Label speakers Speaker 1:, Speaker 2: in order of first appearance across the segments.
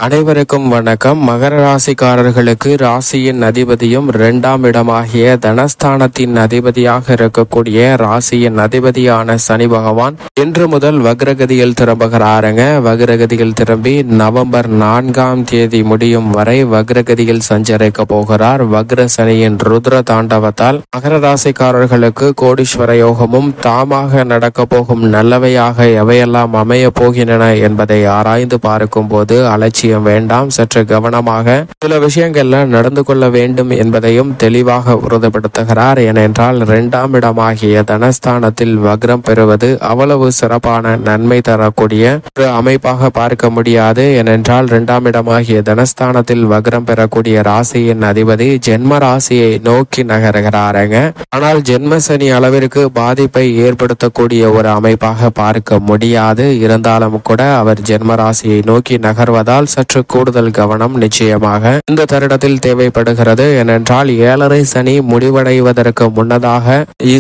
Speaker 1: அனைவருக்கும் வணக்கம். மகர ராசிக்காரர்களுக்கு ராசியின் அதிபதியும் 2ஆம் இடமாகிய தனஸ்தானத்தின் அதிபதியாக இருக்கக்கூடிய ராசியின் அதிபதியான சனி பகவான் இன்று முதல் வக்ரகதியில் திரும்புகிறாருங்க. வக்ரகதியில் திரும்பி நவம்பர் 4ஆம் தேதி முடியும் வரை வக்ரகதியில் சஞ்சரிக்க போகிறார். வக்ர சனியின் ருத்ர தாண்டவத்தால் மகர ராசிக்காரர்களுக்கு கோடீஸ்வர யோகமும் தாமாக நடக்க போகும் நல்லவையாக எவையெல்லாம் அமைய போகின்றன என்பதை ஆராய்ந்து பார்க்கும் போது அலட்சியம் வேண்டாம். சற்று கவனமாக சில விஷயங்கள்ல நடந்து கொள்ள வேண்டும் என்பதையும் தெளிவாக உறுதிப்படுத்துகிறார். ஏனென்றால் 2ஆம் இடமாகிய தனஸ்தானத்தில் வக்ரம் பெறுவது அவ்வளவு சிறப்பான நன்மை தரக்கூடிய ஒரு அமைப்பாக பார்க்க முடியாது. ஏனென்றால் 2ஆம் இடமாகிய தனஸ்தானத்தில் வக்ரம் பெறக்கூடிய ராசியின் அதிபதி ஜென்ம ராசியை நோக்கி நகர்கிறாருங்க. ஆனால் ஜென்ம சனி அளவிற்கு பாதிப்பை ஏற்படுத்தக்கூடிய ஒரு அமைப்பாக பார்க்க முடியாது. இருந்தாலும் கூட அவர் ஜென்ம ராசியை நோக்கி நகர்வதால் சற்று கூடுதல் கவனம் நிச்சயமாக இந்த தருணத்தில் தேவைப்படுகிறது. ஏனென்றால் 7.5 சனி முடிவடைவதற்கு முன்னதாக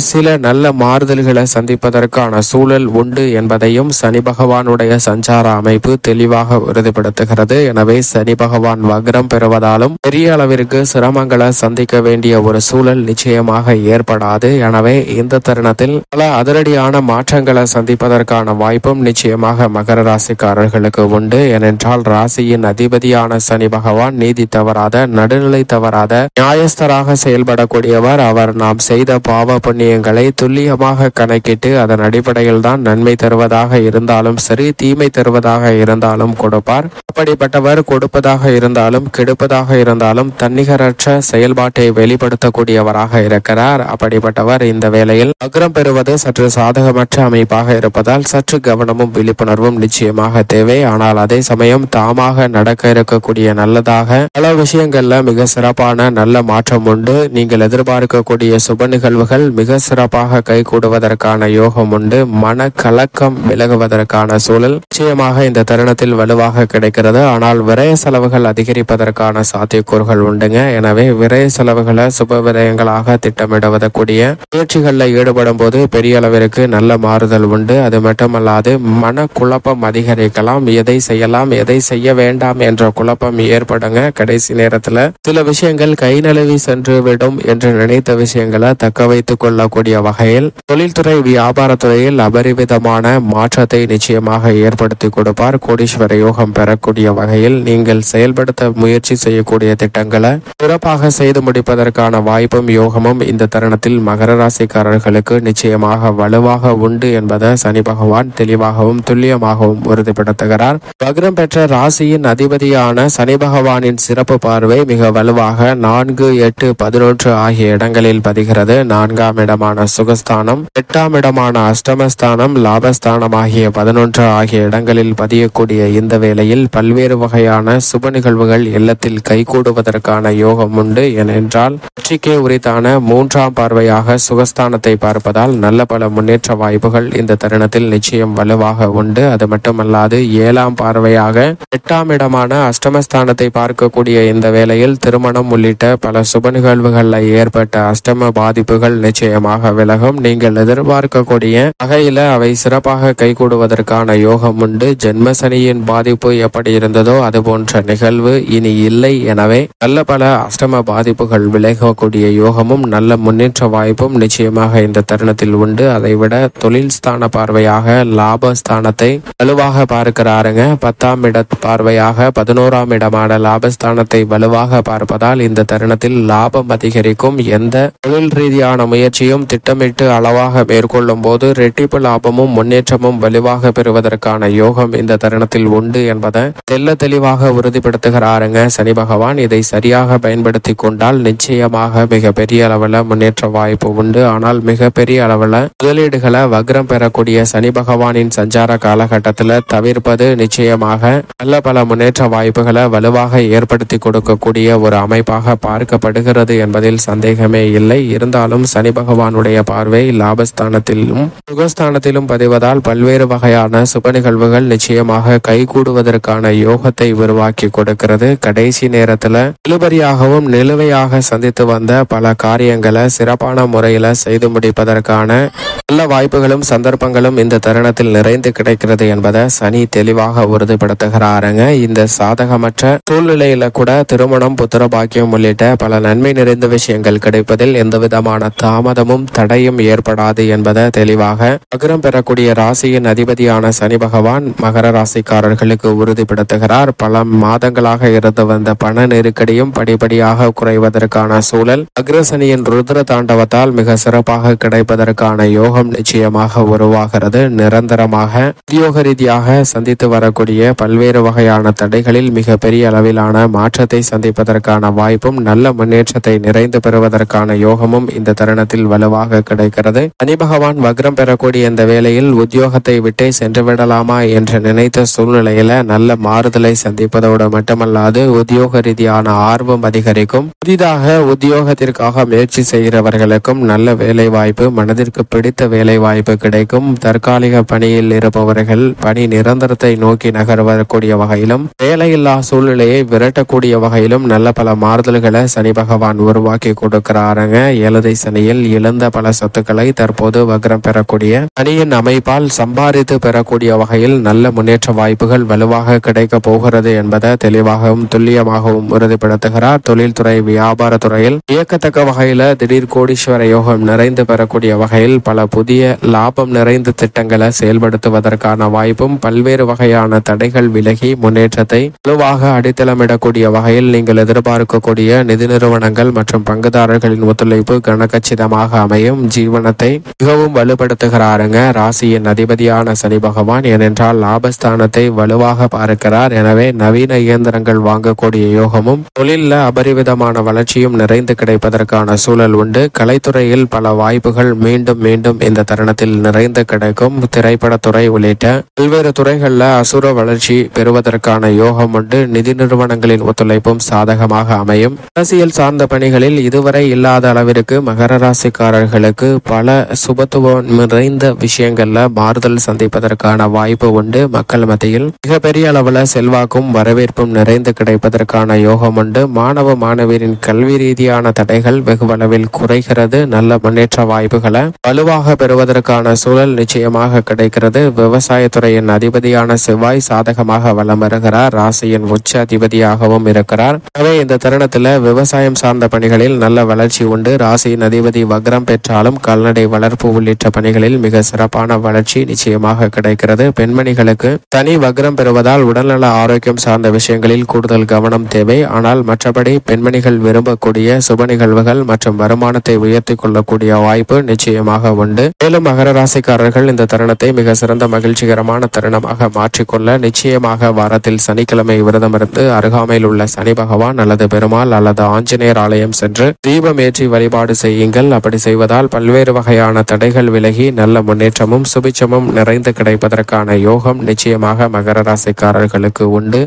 Speaker 1: சில நல்ல மாறுதல்களை சந்திப்பதற்கான சூழல் உண்டு என்பதையும் சனி பகவானுடைய சஞ்சார அமைப்பு தெளிவாக உறுதிப்படுத்துகிறது. எனவே சனி பகவான் வக்ரம் பெறுவதாலும் பெரிய அளவிற்கு சிரமங்களை சந்திக்க வேண்டிய ஒரு சூழல் நிச்சயமாக ஏற்படாது. எனவே இந்த தருணத்தில் பல அதிரடியான மாற்றங்களை சந்திப்பதற்கான வாய்ப்பும் நிச்சயமாக மகர ராசிக்காரர்களுக்கு உண்டு. ஏனென்றால் ராசியின் அதிபதியான சனி பகவான் நீதி தவறாத, நடுநிலை தவறாத, நியாயஸ்தராக செயல்படக்கூடியவர். அவர் நாம் செய்த பாவ புண்ணியங்களை துல்லியமாக கணக்கிட்டு அதன் அடிப்படையில் தான் நன்மை தருவதாக இருந்தாலும் சரி, தீமை தருவதாக இருந்தாலும் கொடுப்பார். அப்படிப்பட்டவர் கொடுப்பதாக இருந்தாலும் கெடுப்பதாக இருந்தாலும் தன்னிகரற்ற செயல்பாட்டை வெளிப்படுத்தக்கூடியவராக இருக்கிறார். அப்படிப்பட்டவர் இந்த வேளையில் வக்ரம் பெறுவது சற்று சாதகமற்ற அமைப்பாக இருப்பதால் சற்று கவனமும் விழிப்புணர்வும் நிச்சயமாக தேவை. ஆனால் அதே சமயம் தாமாக நடக்க இருக்கக்கூடிய நல்லதாக பல விஷயங்கள்ல மிக சிறப்பான நல்ல மாற்றம் உண்டு. நீங்கள் எதிர்பார்க்கக்கூடிய சுப நிகழ்வுகள் மிக சிறப்பாக கைகூடுவதற்கான யோகம் உண்டு. மன கலக்கம் விலகுவதற்கான சூழல் நிச்சயமாக இந்த தருணத்தில் வலுவாக கிடைக்கிறது. ஆனால் விரய செலவுகள் அதிகரிப்பதற்கான சாத்தியக்கூறுகள் உண்டுங்க. எனவே விரய செலவுகளை சுப விரயங்களாக திட்டமிடுவதற்குரிய முயற்சிகளில் ஈடுபடும் போது பெரிய அளவிற்கு நல்ல மாறுதல் உண்டு. அது மட்டுமல்லாது மன குழப்பம் அதிகரிக்கலாம். எதை செய்யலாம், எதை செய்ய வேண்டாம் என்ற குழப்பம் ஏற்படுங்க. கடைசி நேரத்துல சில விஷயங்கள் கை நழுவி சென்று விடும் என்று நினைத்த விஷயங்களை தக்க வைத்துக் கொள்ளக்கூடிய வகையில் தொழில்துறை வியாபாரத்துறையில் அபரிவிதமான மாற்றத்தை நிச்சயமாக ஏற்படுத்தி கொடுப்பார். கோடீஸ்வர யோகம் பெறக்கூடிய வகையில் நீங்கள் செயல்படுத்த முயற்சி செய்யக்கூடிய திட்டங்களை சிறப்பாக செய்து முடிப்பதற்கான வாய்ப்பும் யோகமும் இந்த தருணத்தில் மகர ராசிக்காரர்களுக்கு நிச்சயமாக வலுவாக உண்டு என்பதை சனி பகவான் தெளிவாகவும் துல்லியமாகவும் உறுதிப்படுத்துகிறார். வக்ரம் பெற்ற ராசியின் அதிபதியான சனி பகவானின் சிறப்பு பார்வை மிக வலுவாக 4, 8, 11 ஆகிய இடங்களில் பதிகிறது. 4ஆம் இடமான சுகஸ்தானம், 8ஆம் இடமான அஷ்டமஸ்தானம், லாபஸ்தானம் ஆகிய 11 ஆகிய இடங்களில் பதியக்கூடிய இந்த வேளையில் பல்வேறு வகையான சுப நிகழ்வுகள் இல்லத்தில் கைகூடுவதற்கான யோகம் உண்டு. ஏனென்றால் வெற்றிக்கே உரித்தான 3ஆம் பார்வையாக சுகஸ்தானத்தை பார்ப்பதால் நல்ல பல முன்னேற்ற வாய்ப்புகள் இந்த தருணத்தில் நிச்சயம் வலுவாக உண்டு. அது மட்டுமல்லாது 7ஆம் பார்வையாக 8ஆம் இடமான அஷ்டமஸ்தானத்தை பார்க்கக்கூடிய இந்த வேளையில் திருமணம் உள்ளிட்ட பல சுப நிகழ்வுகளில் ஏற்பட்ட அஷ்டம பாதிப்புகள் நிச்சயமாக விலகும். நீங்கள் எதிர்பார்க்கக்கூடிய வகையில அவை சிறப்பாக கைகூடுவதற்கான யோகம் உண்டு. ஜென்ம சனியின் பாதிப்பு எப்படி இருந்ததோ அது போன்ற நிகழ்வு இனி இல்லை. எனவே நல்ல பல அஷ்டம பாதிப்புகள் விலகக்கூடிய யோகமும் நல்ல முன்னேற்ற வாய்ப்பும் நிச்சயமாக இந்த தருணத்தில் உண்டு. அதைவிட தொழில் ஸ்தான பார்வையாக லாபஸ்தானத்தை வலுவாக பார்க்கிறாருங்க. 10ஆம் இட பார்வையாக 11ஆம் இடமான லாபஸ்தானத்தை வலுவாக பார்ப்பதால் இந்த தருணத்தில் லாபம் அதிகரிக்கும். எந்த தொழில் ரீதியான முயற்சியும் திட்டமிட்டு அளவாக மேற்கொள்ளும் போது ரெட்டிப்பு லாபமும் முன்னேற்றமும் வலுவாக பெறுவதற்கான யோகம் இந்த தருணத்தில் உண்டு என்பதை தெல்ல தெளிவாக உறுதிப்படுத்துகிறாருங்க சனி பகவான். இதை சரியாக பயன்படுத்தி கொண்டால் நிச்சயமாக மிக பெரிய அளவில் முன்னேற்ற வாய்ப்பு உண்டு. ஆனால் மிக பெரிய அளவில் முதலீடுகளை வக்ரம் பெறக்கூடிய சனி பகவானின் சஞ்சார காலகட்டத்தில் தவிர்ப்பது நிச்சயமாக நல்ல பல முன்னேற்ற வாய்ப்புகளை வலுவாக ஏற்படுத்தி கொடுக்கக்கூடிய ஒரு அமைப்பாக பார்க்கப்படுகிறது என்பதில் சந்தேகமே இல்லை. இருந்தாலும் சனி பகவானுடைய பார்வை லாபஸ்தானத்திலும் சுகஸ்தானத்திலும் பதிவதால் பல்வேறு வகையான சுப நிகழ்வுகள் நிச்சயமாக கைகூடுவதற்கான யோகத்தை உருவாக்கி கொடுக்கிறது. கடைசி நேரத்துல இழுபறியாகவும் நிலுவையாக சந்தித்து வந்த பல காரியங்களை சிறப்பான முறையில செய்து முடிப்பதற்கான நல்ல வாய்ப்புகளும் சந்தர்ப்பங்களும் இந்த தருணத்தில் நிறைந்து கிடைக்கிறது என்பதை சனி தெளிவாக உறுதிப்படுத்துகிறாருங்க. இந்த சாதகமற்ற சூழ்நிலையில கூட திருமணம், புத்திர பாக்கியம் உள்ளிட்ட பல நன்மை நிறைந்த விஷயங்கள் கிடைப்பதில் எந்தவிதமான தாமதமும் தடையும் ஏற்படாது என்பதை தெளிவாக மகரம் பெறக்கூடிய ராசியின் அதிபதியான சனி பகவான் மகர ராசிக்காரர்களுக்கு உறுதிப்படுத்துகிறார். பல மாதங்களாக இருந்து வந்த பண நெருக்கடியும் படிப்படியாக குறைவதற்கான சூழல் அக்ரசனியின் ருத்ர தாண்டவத்தால் மிக சிறப்பாக கிடைப்பதற்கான யோகம் நிச்சயமாக உருவாகிறது. நிரந்தரமாக உத்தியோக ரீதியாக சந்தித்து வரக்கூடிய பல்வேறு வகையான தடைகளில் மிக பெரிய அளவிலான மாற்றத்தை சந்திப்பதற்கான வாய்ப்பும் நல்ல முன்னேற்றத்தை நிறைந்து பெறுவதற்கான யோகமும் இந்த தருணத்தில் வலுவாக கிடைக்கிறது. சனி பகவான் வக்ரம் பெறக்கூடிய இந்த வேளையில் உத்தியோகத்தை விட்டே சென்று விடலாமா என்று நினைத்த சூழ்நிலையில நல்ல மாறுதலை சந்திப்பதோடு மட்டுமல்லாது உத்தியோக ரீதியான ஆர்வம் அதிகரிக்கும். புதிதாக உத்தியோகத்திற்காக முயற்சி செய்கிறவர்களுக்கும் நல்ல வேலை வாய்ப்பு, மனதிற்கு பிடித்த வேலை வாய்ப்பு கிடைக்கும். தற்காலிக பணியில் இருப்பவர்கள் பணி நிரந்தரத்தை நோக்கி நகர்வக்கூடிய வகையிலும் வேலையில்லா சூழ்நிலையை விரட்டக்கூடிய வகையிலும் நல்ல பல மாறுதல்களை சனி பகவான் உருவாக்கி கொடுக்கிறாருங்க. ஏழரை சனியில் இழந்த பல சொத்துக்களை தற்போது வக்ரம் பெறக்கூடிய சனியின் அமைப்பால் சம்பாதித்து பெறக்கூடிய வகையில் நல்ல முன்னேற்ற வாய்ப்புகள் வலுவாக கிடைக்க போகிறது என்பதை தெளிவாகவும் துல்லியமாகவும் உறுதிப்படுத்துகிறார். தொழில்துறை, வியாபார துறையில் வியக்கத்தக்க வகையில திடீர் கோடீஸ்வர யோகம் நிறைந்து பெறக்கூடிய வகையில் பல புதிய லாபம் நிறைந்த திட்டங்களை செயல்படுத்துவதற்கான வாய்ப்பும் பல்வேறு வகையான தடைகள் விலகி முன்னேற்றத்தை வலுவாக அடித்தளமிடக்கூடிய வகையில் நீங்கள் எதிர்பார்க்கக்கூடிய நிதி நிறுவனங்கள் மற்றும் பங்குதாரர்களின் ஒத்துழைப்பு கனகச்சிதமாக அமையும். ஜீவனத்தை மிகவும் வலுப்படுத்துகிறாருங்க ராசியின் அதிபதியான சனி பகவான். ஏனென்றால் லாபஸ்தானத்தை வலுவாக பார்க்கிறார். எனவே நவீன இயந்திரங்கள் வாங்கக்கூடிய யோகமும் தொழில அபரிவிதமான வளர்ச்சியும் நிறைந்து கிடைப்பதற்கான சூழல் உண்டு. கலைத்துறையில் பல வாய்ப்புகள் மீண்டும் மீண்டும் இந்த தருணத்தில் நிறைந்து கிடைக்கும். திரைப்படத்துறை உள்ளிட்ட பல்வேறு துறைகளில் அசுர வளர்ச்சி பெறுவதற்கான யோகம் உண்டு. நிதி நிறுவனங்களின் ஒத்துழைப்பும் சாதகமாக அமையும். அரசியல் சார்ந்த பணிகளில் இதுவரை இல்லாத அளவிற்கு மகர ராசிக்காரர்களுக்கு பல சுபத்துவம் நிறைந்த விஷயங்கள்ல மாறுதல் சந்திப்பதற்கான வாய்ப்பு உண்டு. மக்கள் மத்தியில் மிகப்பெரிய அளவுல செல்வாக்கும் வரவேற்பும் நிறைந்து கிடைப்பதற்கான யோகம் உண்டு. மாணவ மாணவியரின் கல்வி ரீதியான தடைகள் வெகுவளவில் குறைகிறது. நல்ல முன்னேற்ற வாய்ப்புகளை வலுவாக பெறுவதற்கான சூழல் நிச்சயமாக கிடைக்கிறது. விவசாயத்துறையின் அதிபதியான செவ்வாய் சாதகமாக வலம் வருகிறார். ராசியின் உச்ச அதிபதியாகவும் இருக்கிறார். எனவே இந்த தருணத்தில் விவசாயம் சார்ந்த பணிகளில் நல்ல வளர்ச்சி உண்டு. ராசியின் அதிபதி வக்ரம் பெற்றாலும் கால்நடை வளர்ப்பு உள்ளிட்ட பணிகளில் மிக சிறப்பான வளர்ச்சி நிச்சயமாக கிடைக்கிறது. பெண்மணிகளுக்கு தனி வக்ரம் பெறுவதால் உடல்நல ஆரோக்கியம் சார்ந்த விஷயங்களில் கூடுதல் கவனம் தேவை. ஆனால் மற்றபடி பெண்மணிகள் விரும்பக்கூடிய சுப நிகழ்வுகள் மற்றும் வருமானத்தை உயர்த்தி கொள்ளக்கூடிய வாய்ப்பு நிச்சயமாக உண்டு. மேலும் மகர ராசிக்காரர்கள் இந்த தருணத்தை மிக சிறந்த மகிழ்ச்சிகரமான தருணமாக மாற்றிக்கொள்ள நிச்சயமாக வாரத்தில் சனிக்கிழமை விரதமிருந்து அருகாமையில் உள்ள சனி பகவான் அல்லது பெருமாள் அல்லது ஆஞ்சநேயர் ஆலயம் சென்று தீபம் ஏற்றி வழிபாடு செய்யுங்கள். அப்படி செய்வதால் பல்வேறு வகையான தடைகள் விலகி நல்ல முன்னேற்றமும் சுபிச்சமும் நிறைந்து கிடைப்பதற்கான யோகம் நிச்சயமாக மகர ராசிக்காரர்களுக்கு உண்டு.